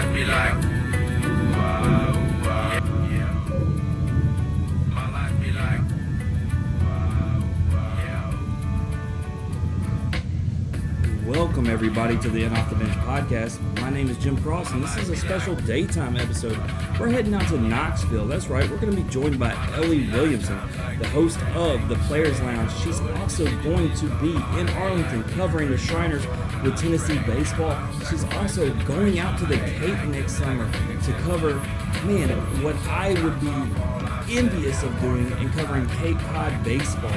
life be like, wow, wow, yeah. My life be like, wow, wow, Welcome, everybody, to the Off the Bench podcast. My name is Jim Cross, and this is a special daytime episode. We're heading out to Knoxville. That's right, we're going to be joined by Ellie Williamson, the host of the Players Lounge. She's also going to be in Arlington covering the Shriners with Tennessee baseball. She's also going out to the Cape next summer to cover, man, what I would be envious of doing and covering Cape Cod baseball.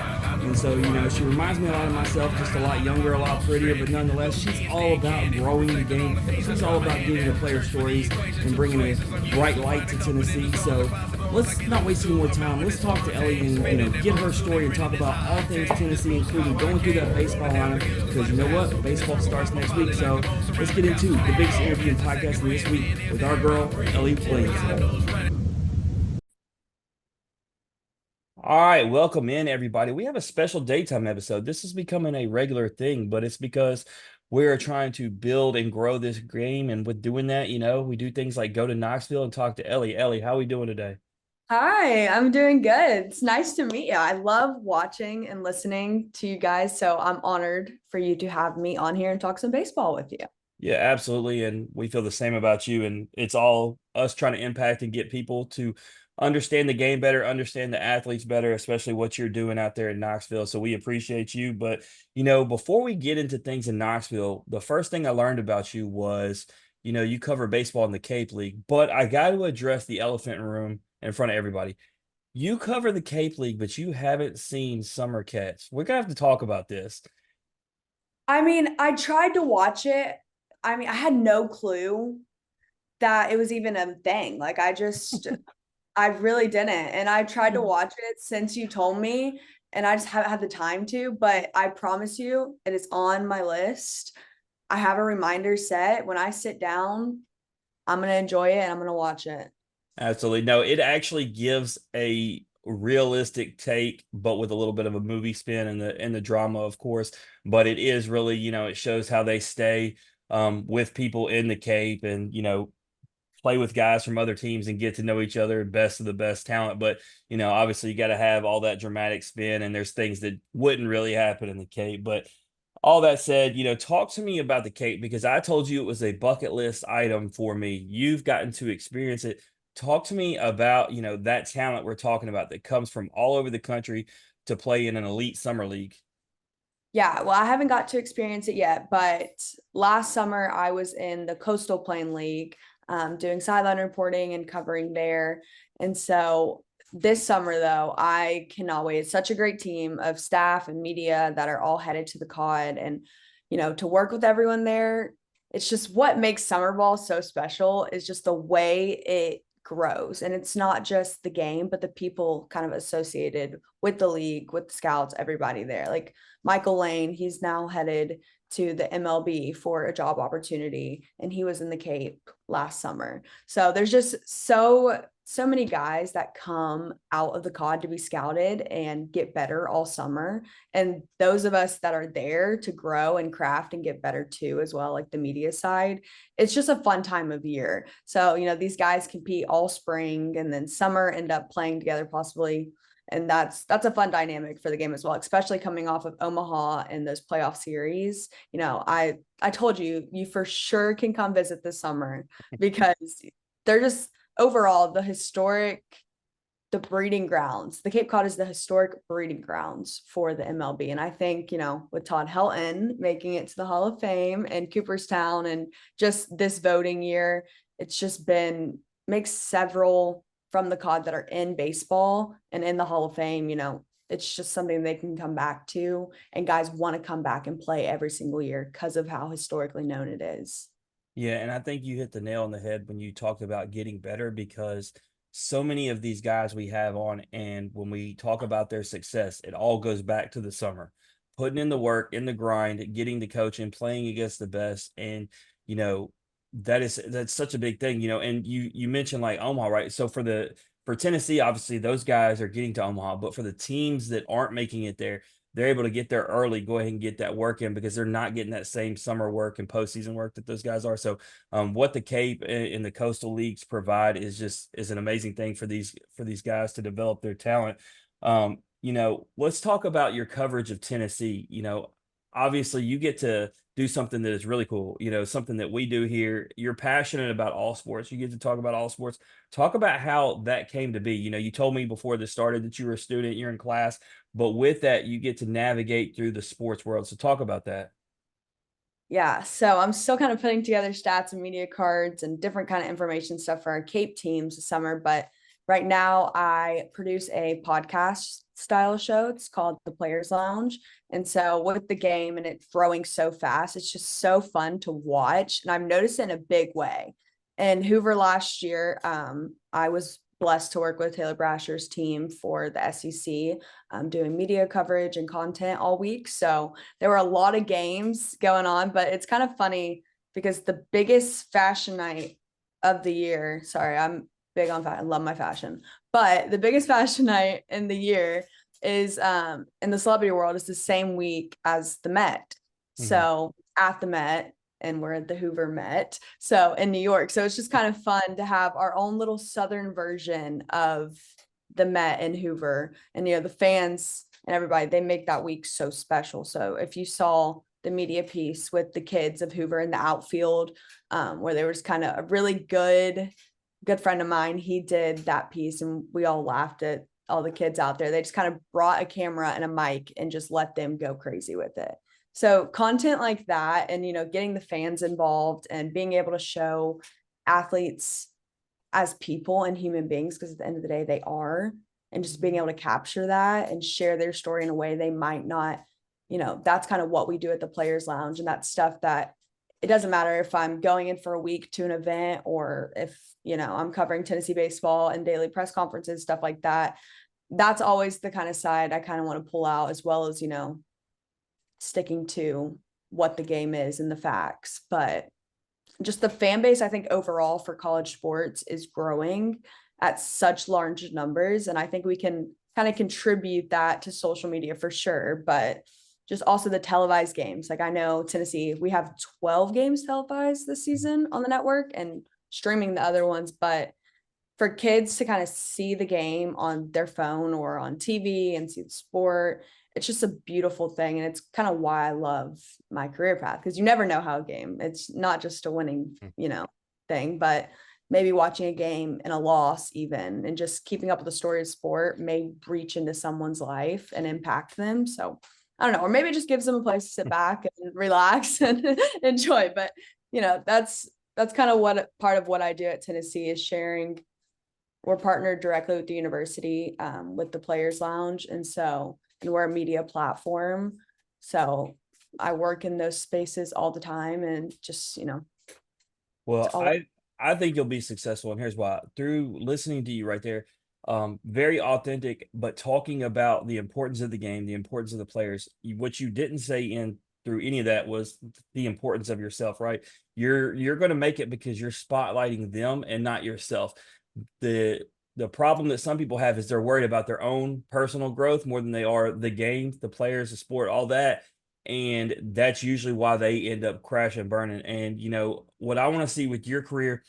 And so, she reminds me a lot of myself, just a lot younger, a lot prettier, but nonetheless, she's all about growing the game. She's all about getting the player stories and bringing a bright light to Tennessee. So let's not waste any more time. Let's talk to Ellie and, get her story and talk about all things Tennessee, including going through that baseball lineup, because you know what? Baseball starts next week. So let's get into the biggest interview in podcasting this week with our girl, Ellie Williamson. All right, welcome in everybody. We have a special daytime episode. This is becoming a regular thing, but it's because we're trying to build and grow this game. And with doing that, we do things like go to Knoxville and talk to Ellie. Ellie, how are we doing today? Hi, I'm doing good. It's nice to meet you. I love watching and listening to you guys, so I'm honored for you to have me on here and talk some baseball with you. Yeah, absolutely. And we feel the same about you. And it's all us trying to impact and get people to understand the game better, understand the athletes better, especially what you're doing out there in Knoxville. So we appreciate you. But, before we get into things in Knoxville, the first thing I learned about you was, you cover baseball in the Cape League. But I got to address the elephant in the room in front of everybody. You cover the Cape League, but you haven't seen Summer Cats. We're going to have to talk about this. I mean, I tried to watch it. I mean, I had no clue that it was even a thing. I really didn't. And I tried to watch it since you told me, and I just haven't had the time to. But I promise you, it is on my list. I have a reminder set. When I sit down, I'm going to enjoy it and I'm going to watch it. Absolutely. No, it actually gives a realistic take, but with a little bit of a movie spin and the drama, of course. But it is really, it shows how they stay with people in the Cape and, play with guys from other teams and get to know each other, best of the best talent. But, obviously you got to have all that dramatic spin, and there's things that wouldn't really happen in the Cape. But all that said, talk to me about the Cape, because I told you it was a bucket list item for me. You've gotten to experience it. Talk to me about, that talent we're talking about that comes from all over the country to play in an elite summer league. Yeah, well, I haven't got to experience it yet, but last summer I was in the Coastal Plain League, doing sideline reporting and covering there. And so this summer, though, I cannot wait. It's such a great team of staff and media that are all headed to the COD, and to work with everyone there. It's just what makes summer ball so special is just the way it grows, and it's not just the game, but the people kind of associated with the league, with the scouts, everybody there. Like Michael Lane, he's now headed to the MLB for a job opportunity, and he was in the Cape last summer. So there's just so many guys that come out of the COD to be scouted and get better all summer. And those of us that are there to grow and craft and get better too, as well, like the media side, it's just a fun time of year. So, these guys compete all spring and then summer end up playing together possibly. And that's a fun dynamic for the game as well, especially coming off of Omaha and those playoff series. I told you, you for sure can come visit this summer because they're just overall the breeding grounds. The Cape Cod is the historic breeding grounds for the MLB. And I think, with Todd Helton making it to the Hall of Fame and Cooperstown and just this voting year, it's just been makes several from the COD that are in baseball and in the Hall of Fame, it's just something they can come back to. And guys want to come back and play every single year because of how historically known it is. Yeah, and I think you hit the nail on the head when you talked about getting better, because so many of these guys we have on, and when we talk about their success, it all goes back to the summer, putting in the work, in the grind, getting the coaching, playing against the best. And, you know, that's such a big thing, and you mentioned like Omaha, right? So for Tennessee, obviously those guys are getting to Omaha, but for the teams that aren't making it there, they're able to get there early, go ahead and get that work in because they're not getting that same summer work and postseason work that those guys are. So what the Cape and the Coastal Leagues provide is an amazing thing for these guys to develop their talent. Let's talk about your coverage of Tennessee. Obviously you get to do something that is really cool, something that we do here. You're passionate about all sports. You get to talk about all sports. Talk about how that came to be. You told me before this started that you were a student, you're in class, but with that, you get to navigate through the sports world. So talk about that. Yeah, so I'm still kind of putting together stats and media cards and different kind of information stuff for our Cape teams this summer. But right now, I produce a podcast style show. It's called The Players Lounge. And so with the game and it growing so fast, it's just so fun to watch. And I've noticed it in a big way. In Hoover last year, I was blessed to work with Taylor Brasher's team for the SEC, doing media coverage and content all week. So there were a lot of games going on, but it's kind of funny because the biggest fashion night of the year, sorry, I'm big on fashion, I love my fashion, but the biggest fashion night in the year is in the celebrity world is the same week as the Met. So at the Met, and we're at the Hoover Met, so in New York. So it's just kind of fun to have our own little Southern version of the Met in Hoover. And, the fans and everybody, they make that week so special. So if you saw the media piece with the kids of Hoover in the outfield, where there was kind of a really good friend of mine, he did that piece and we all laughed at all the kids out there. They just kind of brought a camera and a mic and just let them go crazy with it. So content like that and, getting the fans involved and being able to show athletes as people and human beings, because at the end of the day, they are, and just being able to capture that and share their story in a way they might not, that's kind of what we do at the Players Lounge. And that's stuff that it doesn't matter if I'm going in for a week to an event or if, I'm covering Tennessee baseball and daily press conferences, stuff like that. That's always the kind of side I kind of want to pull out, as well as, sticking to what the game is and the facts. But just the fan base, I think overall for college sports is growing at such large numbers. And I think we can kind of contribute that to social media for sure. But just also the televised games. Like I know Tennessee, we have 12 games televised this season on the network and streaming the other ones. But for kids to kind of see the game on their phone or on TV and see the sport, it's just a beautiful thing. And it's kind of why I love my career path, because you never know how a game, it's not just a winning, thing, but maybe watching a game and a loss even, and just keeping up with the story of sport may reach into someone's life and impact them. So I don't know, or maybe it just gives them a place to sit back and relax and enjoy. But, that's kind of what part of what I do at Tennessee is sharing. We're partnered directly with the university, with the Players Lounge. And we're a media platform. So I work in those spaces all the time and just, Well, all I think you'll be successful, and here's why. Through listening to you right there, very authentic, but talking about the importance of the game, the importance of the players. What you didn't say in through any of that was the importance of yourself, right? You're going to make it because you're spotlighting them and not yourself. The problem that some people have is they're worried about their own personal growth more than they are the game, the players, the sport, all that. And that's usually why they end up crashing and burning. And, what I want to see with your career,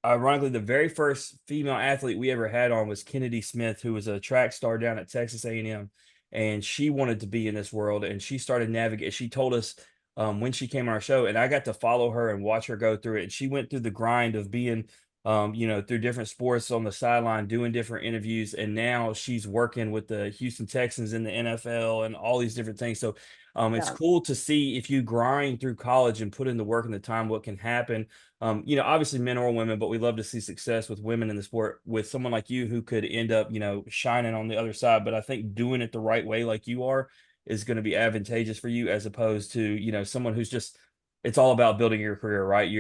ironically, the very first female athlete we ever had on was Kennedy Smith, who was a track star down at Texas A&M. And she wanted to be in this world and she started navigating. She told us when she came on our show, and I got to follow her and watch her go through it. And she went through the grind of being through different sports on the sideline, doing different interviews. And now she's working with the Houston Texans in the NFL and all these different things. So it's cool to see if you grind through college and put in the work and the time, what can happen. Obviously men or women, but we love to see success with women in the sport with someone like you who could end up, shining on the other side. But I think doing it the right way, like you are, is going to be advantageous for you as opposed to, someone who's just, it's all about building your career, right?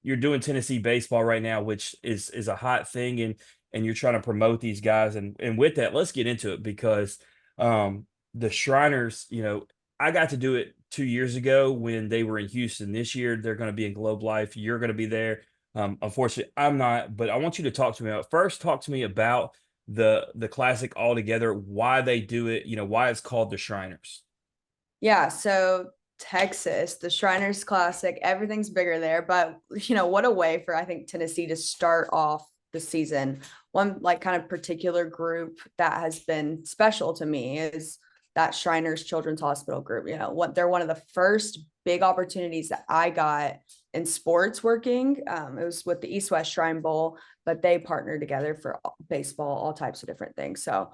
You're doing Tennessee baseball right now, which is a hot thing, and you're trying to promote these guys. And with that, let's get into it because the Shriners, I got to do it 2 years ago when they were in Houston. This year, they're going to be in Globe Life. You're going to be there. Unfortunately, I'm not, but I want you to talk to me about first. Talk to me about the classic altogether, why they do it, why it's called the Shriners. Yeah, so Texas, the Shriners Classic, everything's bigger there. But what a way for I think Tennessee to start off the season. One like kind of particular group that has been special to me is that Shriners Children's Hospital group. They're one of the first big opportunities that I got in sports working. It was with the East West Shrine Bowl, but they partnered together for baseball, all types of different things. So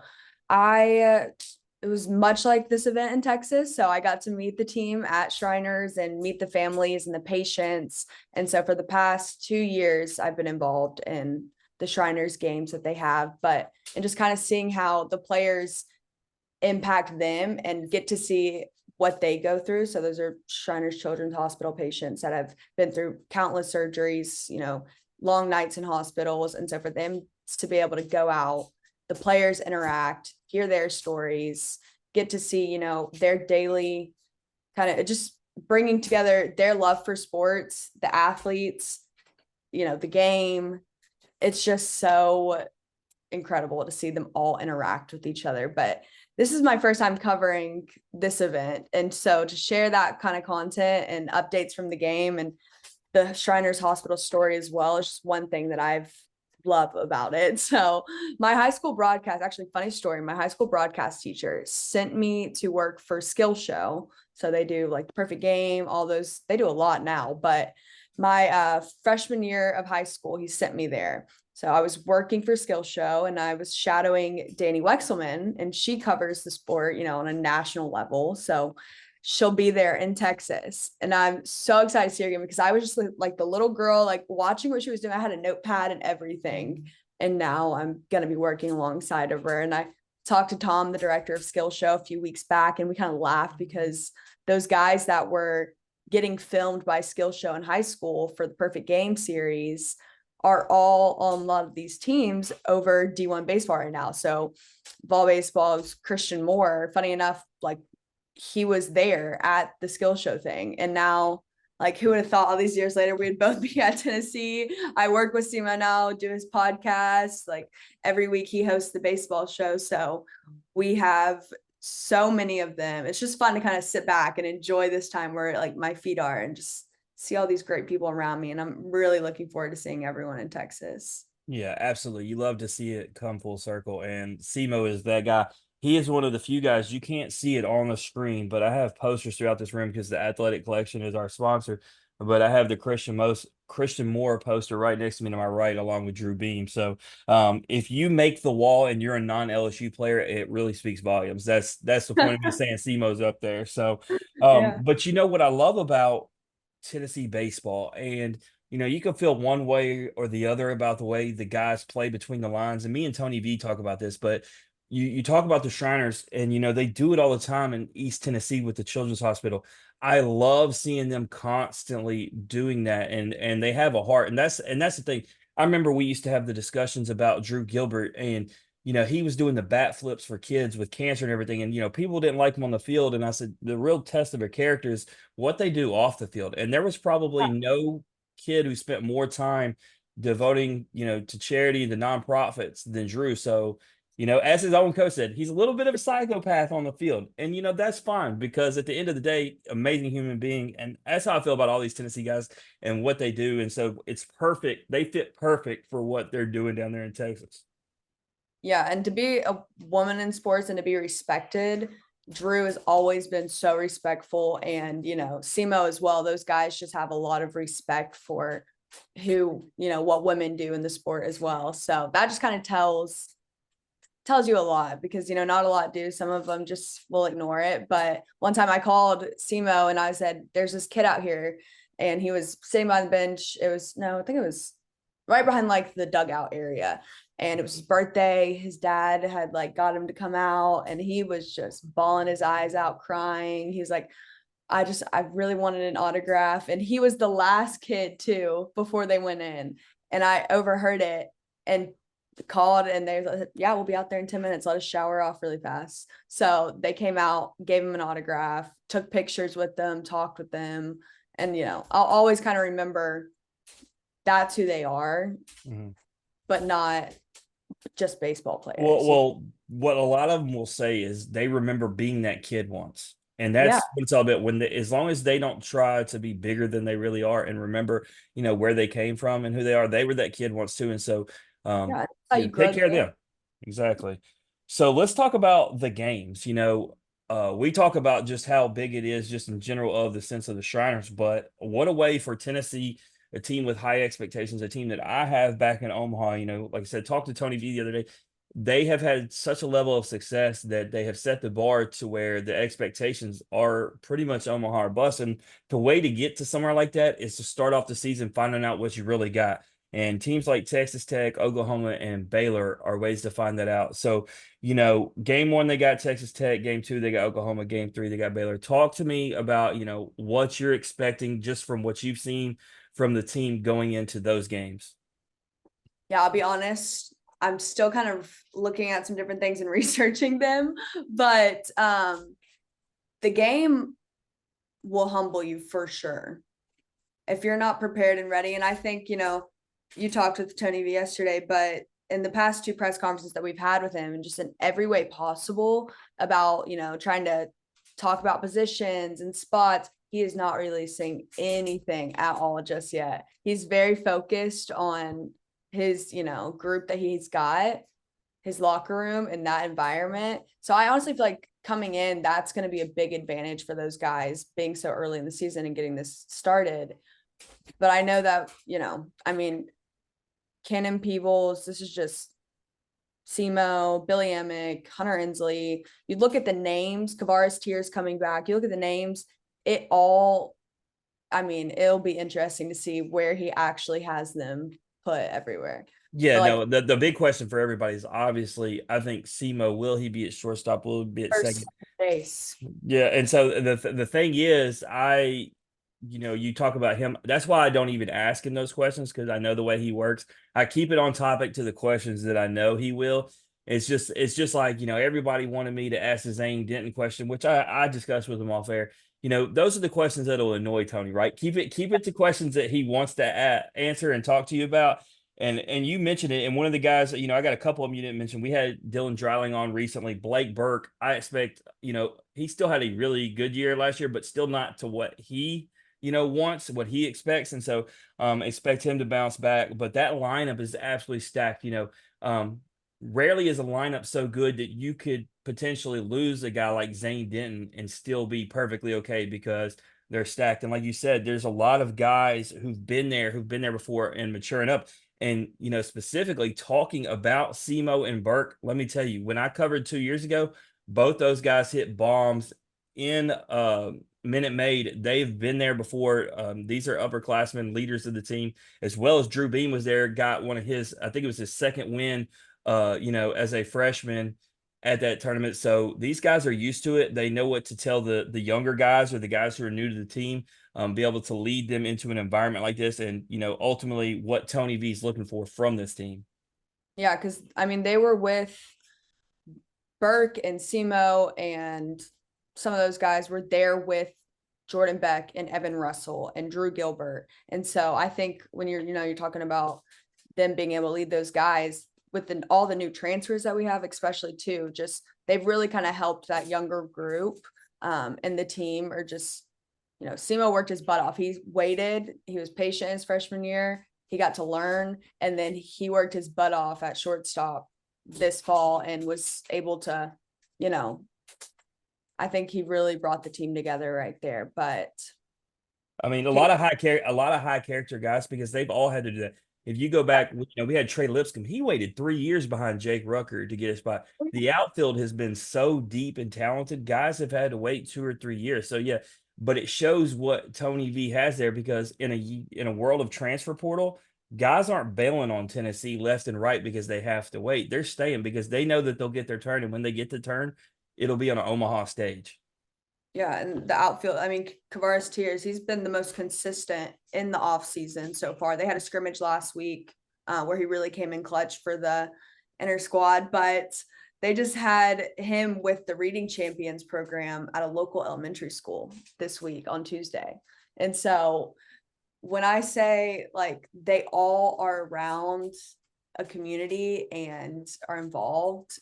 I it was much like this event in Texas. So I got to meet the team at Shriners and meet the families and the patients. And so for the past 2 years, I've been involved in the Shriners games that they have, and just kind of seeing how the players impact them and get to see what they go through. So those are Shriners Children's Hospital patients that have been through countless surgeries, long nights in hospitals. And so for them to be able to go out, the players interact, hear their stories, get to see, their daily kind of just bringing together their love for sports, the athletes, the game. It's just so incredible to see them all interact with each other. But this is my first time covering this event. And so to share that kind of content and updates from the game and the Shriners Hospital story as well is just one thing that I've love about it. So my high school broadcast, actually funny story, my high school broadcast teacher sent me to work for Skill Show. So they do like the perfect game, all those, they do a lot now, but my freshman year of high school, he sent me there. So I was working for Skill Show and I was shadowing Danny Wexelman, and she covers the sport, on a national level. So she'll be there in Texas. And I'm so excited to see her again because I was just like the little girl, like watching what she was doing. I had a notepad and everything. And now I'm going to be working alongside of her. And I talked to Tom, the director of Skill Show, a few weeks back, and we kind of laughed because those guys that were getting filmed by Skill Show in high school for the Perfect Game series are all on a lot of these teams over D1 baseball right now. So ball baseball is Christian Moore. Funny enough, like he was there at the Skill Show thing. And now, like, who would have thought all these years later we'd both be at Tennessee? I work with Simo now, do his podcast. Like every week he hosts the baseball show. So we have so many of them. It's just fun to kind of sit back and enjoy this time where like my feet are and just see all these great people around me. And I'm really looking forward to seeing everyone in Texas. Yeah, absolutely. You love to see it come full circle. And Simo is that guy. He is one of the few guys you can't see it on the screen, but I have posters throughout this room because the Athletic Collection is our sponsor. But I have the Christian Moore poster right next to me to my right, along with Drew Beam. So if you make the wall and you're a non-LSU player, it really speaks volumes. That's the point of me saying Simo's up there. So, Yeah. but you know what I love about Tennessee baseball, and you can feel one way or the other about the way the guys play between the lines. And me and Tony V talk about this, but you talk about the Shriners, and they do it all the time in East Tennessee with the Children's Hospital. I love seeing them constantly doing that, and they have a heart, and that's the thing. I remember we used to have the discussions about Drew Gilbert, and he was doing the bat flips for kids with cancer and everything, and people didn't like him on the field, and I said the real test of their character is what they do off the field, and there was probably no kid who spent more time devoting, to charity, the nonprofits than Drew. So, as his own coach said, he's a little bit of a psychopath on the field. And, that's fine because at the end of the day, amazing human being. And that's how I feel about all these Tennessee guys and what they do. And so it's perfect. They fit perfect for what they're doing down there in Texas. Yeah. And to be a woman in sports and to be respected, Drew has always been so respectful, and Simo as well. Those guys just have a lot of respect for who what women do in the sport as well. So that just kind of tells you a lot because not a lot do. Some of them just will ignore it. But one time I called Simo and I said, "There's this kid out here," and he was sitting by the bench. I think it was right behind like the dugout area. And it was his birthday. His dad had like got him to come out, and he was just bawling his eyes out, crying. He was like, I really wanted an autograph. And he was the last kid too, before they went in. And I overheard it and called, and they were like, yeah, we'll be out there in 10 minutes. Let us shower off really fast. So they came out, gave him an autograph, took pictures with them, talked with them. And, I'll always kind of remember that's who they are, but not just baseball players. Well, what a lot of them will say is they remember being that kid once. And Yeah, that's what it's all about. As long as they don't try to be bigger than they really are and remember, where they came from and who they are, they were that kid once too. And so, yeah, that's how you take grow the care of game. them. Exactly. So let's talk about the games. We talk about just how big it is, just in general, of the sense of the Shriners. But what a way for Tennessee, a team with high expectations, a team that I have back in Omaha. Like I said, talked to Tony V the other day. They have had such a level of success that they have set the bar to where the expectations are pretty much Omaha or bust. And the way to get to somewhere like that is to start off the season finding out what you really got. And teams like Texas Tech, Oklahoma, and Baylor are ways to find that out. So, game one, they got Texas Tech. Game two, they got Oklahoma. Game three, they got Baylor. Talk to me about, what you're expecting just from what you've seen from the team going into those games. Yeah, I'll be honest. I'm still kind of looking at some different things and researching them, but the game will humble you for sure if you're not prepared and ready. And I think, you talked with Tony V yesterday, but in the past two press conferences that we've had with him, and just in every way possible about, trying to talk about positions and spots, he is not releasing anything at all just yet. He's very focused on his, group that he's got, his locker room and that environment. So I honestly feel like coming in, that's going to be a big advantage for those guys being so early in the season and getting this started. But I know that, I mean, Cannon Peebles, this is just Semo, Billy Emick, Hunter Inslee. You look at the names, Kavaris Tears coming back. You look at the names, it'll be interesting to see where he actually has them put everywhere. Yeah, But like no, the big question for everybody is obviously, I think Semo, will he be at shortstop? Will he be at first second? base. Yeah, and so the thing is, you talk about him. That's why I don't even ask him those questions, because I know the way he works. I keep it on topic to the questions that I know he will. It's just like, everybody wanted me to ask the Zane Denton question, which I discussed with him off air. Those are the questions that'll annoy Tony, right? Keep it to questions that he wants to answer and talk to you about. And you mentioned it, and one of the guys, I got a couple of them you didn't mention. We had Dylan Dreiling on recently. Blake Burke, I expect, he still had a really good year last year, but still not to what he, wants, what he expects. And so expect him to bounce back. But that lineup is absolutely stacked. Rarely is a lineup so good that you could potentially lose a guy like Zane Denton and still be perfectly okay, because they're stacked. And like you said, there's a lot of guys who've been there before and maturing up. And, specifically talking about Semo and Burke, let me tell you, when I covered 2 years ago, both those guys hit bombs in Minute Maid. They've been there before. These are upperclassmen, leaders of the team, as well as Drew Beam was there, got one of his, I think it was his second win, as a freshman at that tournament. So these guys are used to it. They know what to tell the younger guys, or the guys who are new to the team, be able to lead them into an environment like this. And, ultimately what Tony V is looking for from this team. Yeah, because they were with Burke and Semo, and some of those guys were there with Jordan Beck and Evan Russell and Drew Gilbert. And so I think when you're talking about them being able to lead those guys with all the new transfers that we have, especially too, just they've really kind of helped that younger group. And the team are just, Semo worked his butt off. He waited, he was patient his freshman year. He got to learn, and then he worked his butt off at shortstop this fall and was able to, I think he really brought the team together right there. But I mean, a lot of high character guys, because they've all had to do that. If you go back, we had Trey Lipscomb. He waited 3 years behind Jake Rucker to get a spot. The outfield has been so deep and talented. Guys have had to wait 2 or 3 years. So yeah, but it shows what Tony V has there, because in a world of transfer portal, guys aren't bailing on Tennessee left and right because they have to wait. They're staying because they know that they'll get their turn, and when they get the turn, it'll be on an Omaha stage. yeah, and the outfield, Kavaris Tears, he's been the most consistent in the off season so far. They had a scrimmage last week where he really came in clutch for the inner squad, but they just had him with the Reading Champions program at a local elementary school this week on Tuesday. And so when I say like they all are around a community and are involved,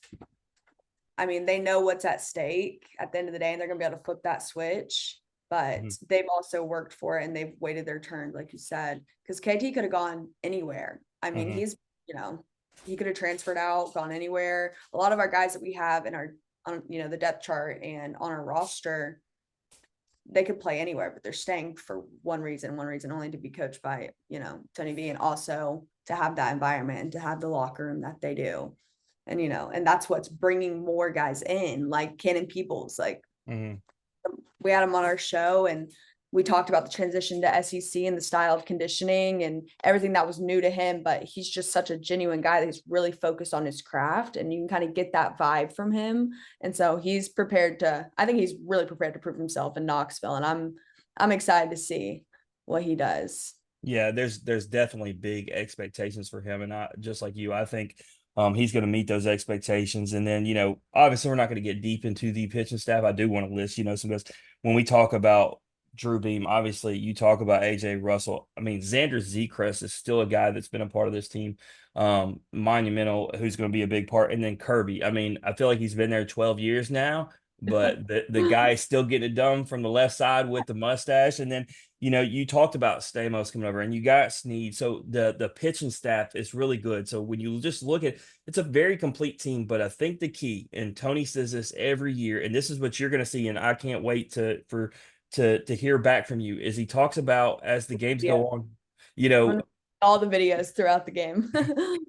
I mean, they know what's at stake at the end of the day, and they're going to be able to flip that switch. But they've also worked for it and they've waited their turn, like you said, because KT could have gone anywhere. I mean, he's, he could have transferred out, gone anywhere. A lot of our guys that we have in our, on, the depth chart and on our roster, they could play anywhere, but they're staying for one reason only, to be coached by, Tony V, and also to have that environment and to have the locker room that they do. And, and that's what's bringing more guys in, like Cannon Peoples. Like, we had him on our show and we talked about the transition to SEC and the style of conditioning and everything that was new to him. But he's just such a genuine guy that he's really focused on his craft, and you can kind of get that vibe from him. And so he's I think he's really prepared to prove himself in Knoxville. And I'm excited to see what he does. Yeah, there's definitely big expectations for him. And just like you, I think he's going to meet those expectations. And then, obviously we're not going to get deep into the pitching staff. I do want to list, some guys. When we talk about Drew Beam, obviously you talk about AJ Russell. I mean, Xander Zekres is still a guy that's been a part of this team. Monumental, who's going to be a big part. And then Kirby. I mean, I feel like he's been there 12 years now, but the guy is still getting it done from the left side with the mustache. And then, you talked about Stamos coming over and you got Sneed. So the pitching staff is really good. So when you just look at, it's a very complete team, but I think the key, and Tony says this every year, and this is what you're going to see, and I can't wait to hear back from you, is he talks about as the games go on, all the videos throughout the game.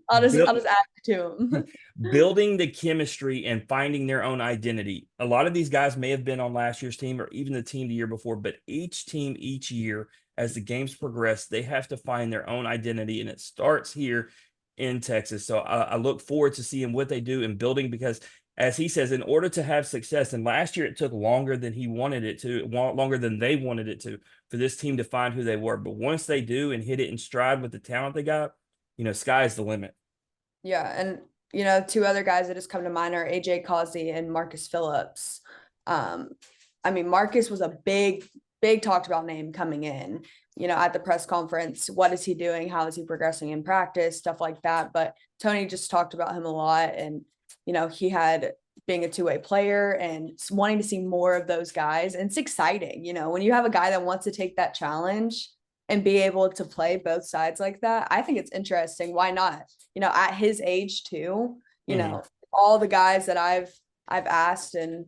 I'll just add it to him. Building the chemistry and finding their own identity. A lot of these guys may have been on last year's team or even the team the year before, but each team each year, as the games progress, they have to find their own identity, and it starts here in Texas. So I look forward to seeing what they do in building, because as he says, in order to have success, and last year it took longer than he wanted it to, longer than they wanted it to, for this team to find who they were. But once they do and hit it in stride with the talent they got, sky's the limit. Yeah. And, two other guys that just come to mind are AJ Causey and Marcus Phillips. I mean, Marcus was a big talked about name coming in, at the press conference. What is he doing? How is he progressing in practice? Stuff like that. But Tony just talked about him a lot. And, he had being a two-way player and wanting to see more of those guys. And it's exciting, when you have a guy that wants to take that challenge and be able to play both sides like that. I think it's interesting. Why not? At his age too, all the guys that I've asked and,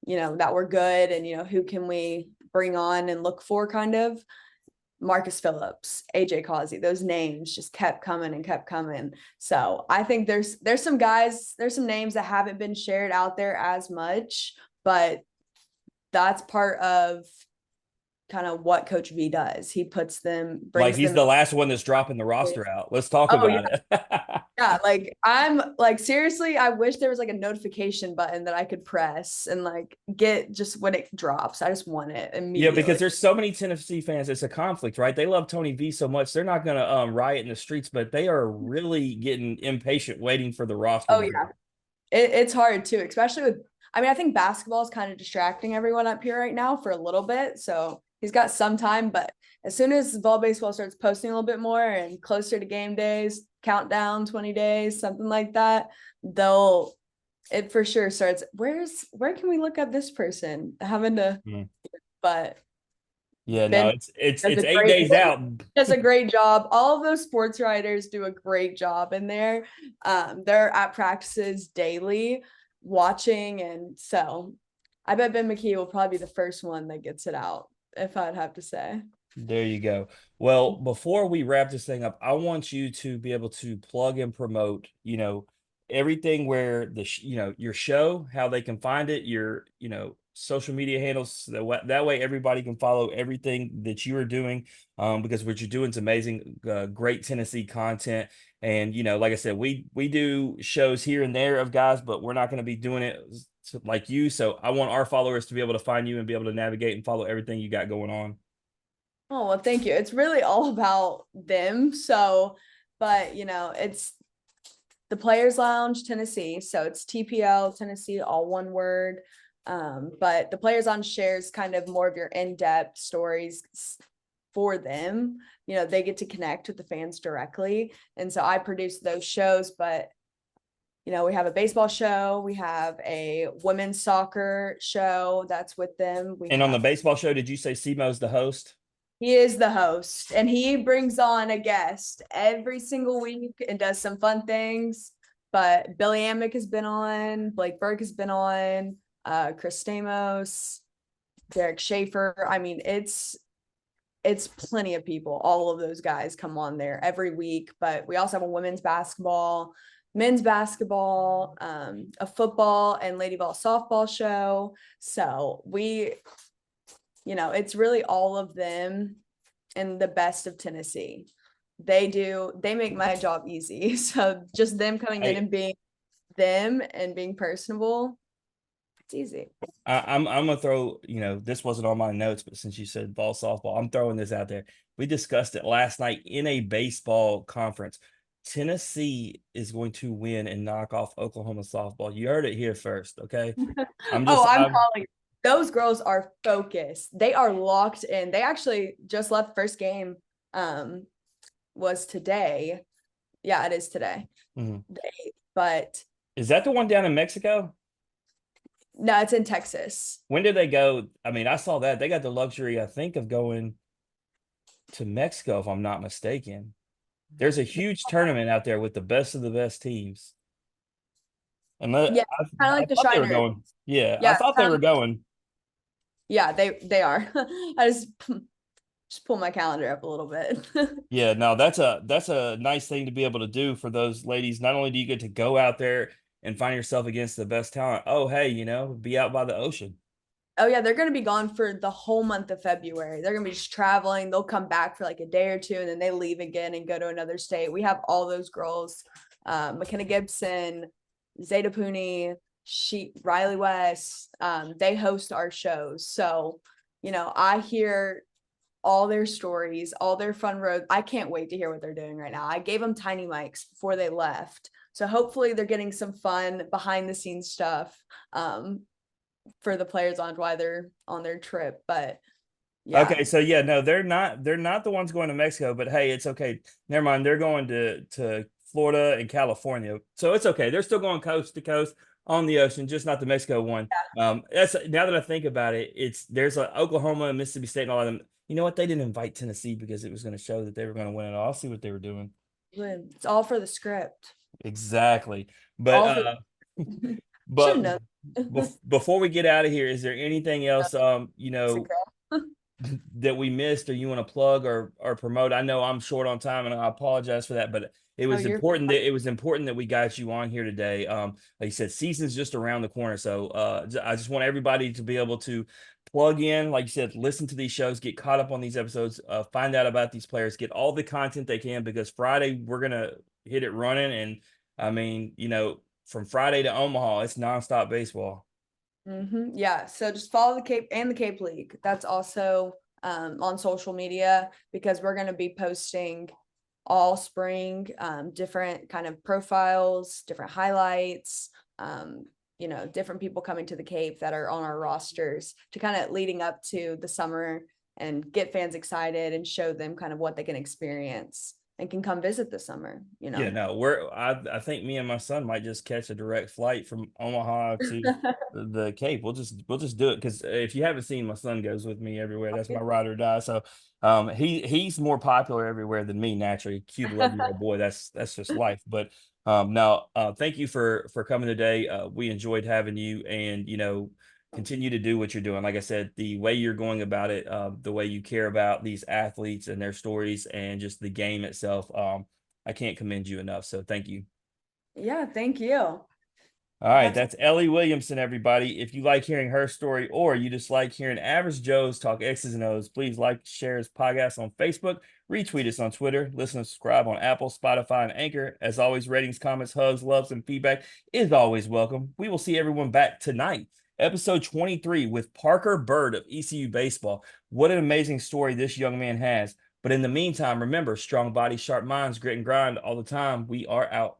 that were good and, who can we bring on and look for, kind of Marcus Phillips, AJ Causey, those names just kept coming and kept coming. So I think there's some guys, there's some names that haven't been shared out there as much, but that's part of kind of what Coach V does. He puts them, like he's the last one that's dropping the roster out. Let's talk about it. Yeah, like I'm like, seriously, I wish there was like a notification button that I could press and like get just when it drops. I just want it immediately. Yeah, because there's so many Tennessee fans. It's a conflict, right? They love Tony V so much. They're not going to riot in the streets, but they are really getting impatient waiting for the roster. Oh, yeah. It's hard too, especially with, I think basketball is kind of distracting everyone up here right now for a little bit. So he's got some time, but as soon as ball baseball starts posting a little bit more and closer to game days, countdown 20 days, something like that, it for sure starts. Where can we look up this person? But yeah, no, it's 8 days out. Does a great job. All of those sports writers do a great job in there. They're at practices daily watching, and so I bet Ben McKee will probably be the first one that gets it out, if I'd have to say. There you go. Well, before we wrap this thing up, I want you to be able to plug and promote, everything where your show, how they can find it, your, social media handles. That way everybody can follow everything that you are doing, because what you're doing is amazing, great Tennessee content. And, like I said, we do shows here and there of guys, but we're not going to be doing it like you. So I want our followers to be able to find you and be able to navigate and follow everything you got going on. Oh, well, thank you. It's really all about them. So, but, it's the Players Lounge Tennessee. So it's TPL Tennessee, all one word. But the Players Lounge shares kind of more of your in-depth stories, for them. They get to connect with the fans directly. And so I produce those shows, but we have a baseball show, we have a women's soccer show that's with them. And on the baseball show, did you say Simo's the host? He is the host, and he brings on a guest every single week and does some fun things. But Billy Amick has been on, Blake Burke has been on, Chris Stamos, Derek Schaefer. I mean, it's plenty of people. All of those guys come on there every week. But we also have a women's basketball, men's basketball, a football and lady ball softball show. So it's really all of them and the best of Tennessee. They make my job easy. So just them coming in and being them and being personable, it's easy. I'm gonna throw, this wasn't on my notes, but since you said ball softball, I'm throwing this out there. We discussed it last night in a baseball conference. Tennessee is going to win and knock off Oklahoma softball. You heard it here first, okay? I'm calling. Those girls are focused. They are locked in. They actually just left. First game was today. Yeah, it is today. But is that the one down in Mexico? No, it's in Texas. When did they go? I mean, I saw that. They got the luxury, I think, of going to Mexico, if I'm not mistaken. There's a huge tournament out there with the best of the best teams. And yeah, kind of like the Shiner. Yeah, I thought they were going. Yeah, they are. I just pull my calendar up a little bit. Yeah, no, that's a nice thing to be able to do for those ladies. Not only do you get to go out there and find yourself against the best talent, oh, hey, be out by the ocean. Oh, yeah, they're going to be gone for the whole month of February. They're going to be just traveling. They'll come back for like a day or two, and then they leave again and go to another state. We have all those girls, McKenna Gibson, Zeta Pooney, Riley West. They host our shows. So, I hear all their stories, all their fun roads. I can't wait to hear what they're doing right now. I gave them tiny mics before they left. So hopefully they're getting some fun behind the scenes stuff for the players on while they're on their trip. But yeah. Okay, so yeah, no, they're not the ones going to Mexico, but hey, it's okay. Never mind, they're going to Florida and California. So it's okay. They're still going coast to coast on the ocean, just not the Mexico one. Yeah. That's, now that I think about it, there's Oklahoma and Mississippi State and all of them. You know what? They didn't invite Tennessee because it was going to show that they were going to win it all. I'll see what they were doing. It's all for the script. Exactly. But before we get out of here, is there anything else that we missed or you want to plug or promote? I know I'm short on time and I apologize for that, but it was important that we got you on here today. Like you said, season's just around the corner. So I just want everybody to be able to plug in, like you said, listen to these shows, get caught up on these episodes, find out about these players, get all the content they can, because Friday we're going to hit it running. And I mean, from Friday to Omaha, it's nonstop baseball. Yeah. So just follow the Cape and the Cape League. That's also on social media, because we're going to be posting all spring, different kind of profiles, different highlights, different people coming to the Cape that are on our rosters to kind of leading up to the summer and get fans excited and show them kind of what they can experience and can come visit this summer. Yeah, no, I think me and my son might just catch a direct flight from Omaha to the Cape. We'll just do it, because if you haven't seen, my son goes with me everywhere. That's my ride or die. So he's more popular everywhere than me, naturally. Cute 11-year-old boy. That's just life. But now thank you for coming today. We enjoyed having you, and continue to do what you're doing. Like I said, the way you're going about it, the way you care about these athletes and their stories and just the game itself, I can't commend you enough. So thank you. Yeah, thank you. All right, that's Ellie Williamson, everybody. If you like hearing her story, or you just like hearing average Joes talk X's and O's, please like, share his podcast on Facebook, retweet us on Twitter, listen and subscribe on Apple, Spotify, and Anchor. As always, ratings, comments, hugs, loves, and feedback is always welcome. We will see everyone back tonight. Episode 23 with Parker Bird of ECU Baseball. What an amazing story this young man has. But in the meantime, remember, strong body, sharp minds, grit and grind all the time. We are out.